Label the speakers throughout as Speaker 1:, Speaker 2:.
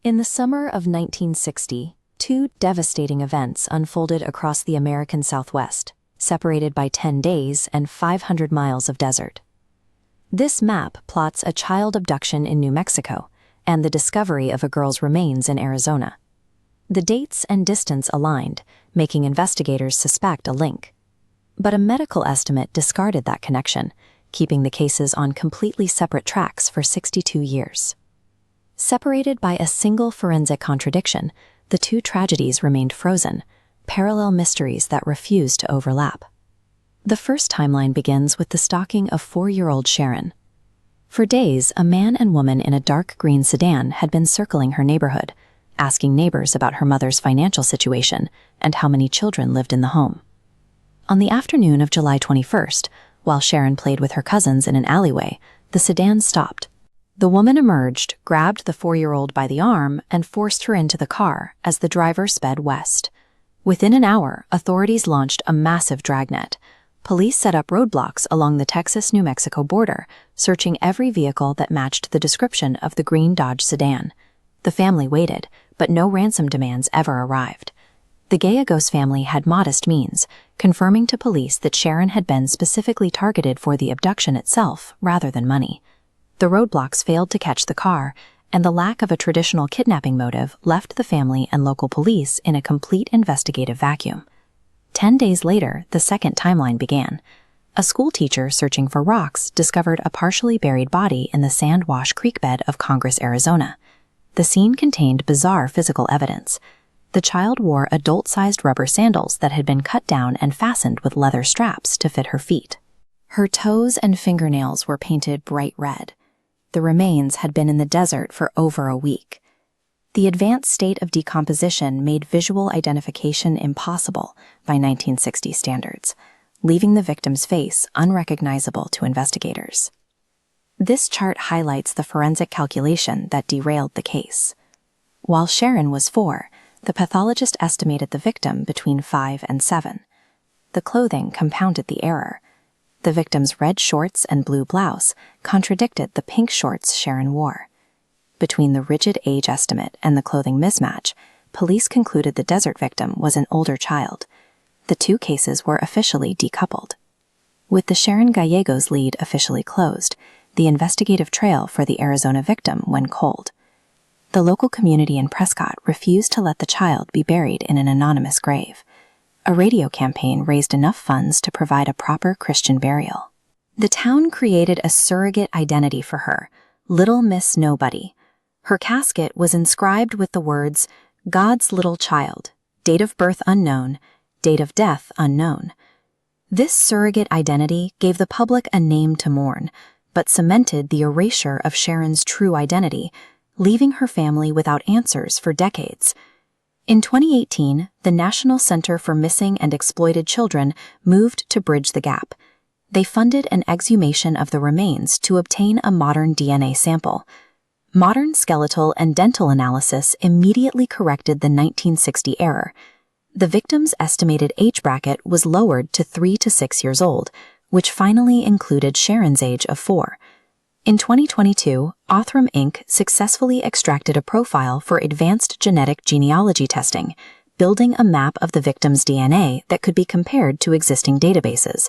Speaker 1: In the summer of 1960, two devastating events unfolded across the American Southwest, separated by 10 days and 500 miles of desert. This map plots a child abduction in New Mexico and the discovery of a girl's remains in Arizona. The dates and distance aligned, making investigators suspect a link. But a medical estimate discarded that connection, keeping the cases on completely separate tracks for 62 years. Separated by a single forensic contradiction, the two tragedies remained frozen, parallel mysteries that refused to overlap. The first timeline begins with the stalking of 4-year-old Sharon. For days, a man and woman in a dark green sedan had been circling her neighborhood, asking neighbors about her mother's financial situation and how many children lived in the home. On the afternoon of July 21st, while Sharon played with her cousins in an alleyway, the sedan stopped. The woman emerged, grabbed the 4-year-old by the arm, and forced her into the car as the driver sped west. Within an hour, authorities launched a massive dragnet. Police set up roadblocks along the Texas-New Mexico border, searching every vehicle that matched the description of the green Dodge sedan. The family waited, but no ransom demands ever arrived. The Gallegos family had modest means, confirming to police that Sharon had been specifically targeted for the abduction itself rather than money. The roadblocks failed to catch the car, and the lack of a traditional kidnapping motive left the family and local police in a complete investigative vacuum. 10 days later, the second timeline began. A schoolteacher searching for rocks discovered a partially buried body in the Sandwash Creek bed of Congress, Arizona. The scene contained bizarre physical evidence. The child wore adult-sized rubber sandals that had been cut down and fastened with leather straps to fit her feet. Her toes and fingernails were painted bright red. The remains had been in the desert for over a week. The advanced state of decomposition made visual identification impossible by 1960 standards, leaving the victim's face unrecognizable to investigators. This chart highlights the forensic calculation that derailed the case. While Sharon was 4, the pathologist estimated the victim between 5 and 7. The clothing compounded the error. The victim's red shorts and blue blouse contradicted the pink shorts Sharon wore. Between the rigid age estimate and the clothing mismatch, police concluded the desert victim was an older child. The two cases were officially decoupled. With the Sharon Gallegos lead officially closed, the investigative trail for the Arizona victim went cold. The local community in Prescott refused to let the child be buried in an anonymous grave. A radio campaign raised enough funds to provide a proper Christian burial. The town created a surrogate identity for her, Little Miss Nobody. Her casket was inscribed with the words, "God's little child, date of birth unknown, date of death unknown." This surrogate identity gave the public a name to mourn, but cemented the erasure of Sharon's true identity, leaving her family without answers for decades. In 2018, the National Center for Missing and Exploited Children moved to bridge the gap. They funded an exhumation of the remains to obtain a modern DNA sample. Modern skeletal and dental analysis immediately corrected the 1960 error. The victim's estimated age bracket was lowered to 3 to 6 years old, which finally included Sharon's age of 4. In 2022, Othram Inc. successfully extracted a profile for advanced genetic genealogy testing, building a map of the victim's DNA that could be compared to existing databases.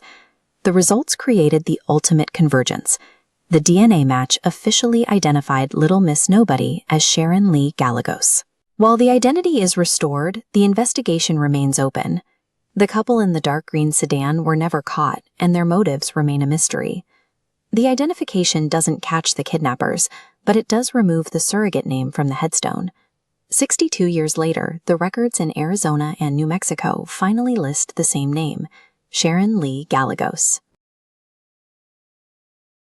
Speaker 1: The results created the ultimate convergence. The DNA match officially identified Little Miss Nobody as Sharon Lee Gallegos. While the identity is restored, the investigation remains open. The couple in the dark green sedan were never caught, and their motives remain a mystery. The identification doesn't catch the kidnappers, but it does remove the surrogate name from the headstone. 62 years later, the records in Arizona and New Mexico finally list the same name, Sharon Lee Gallegos.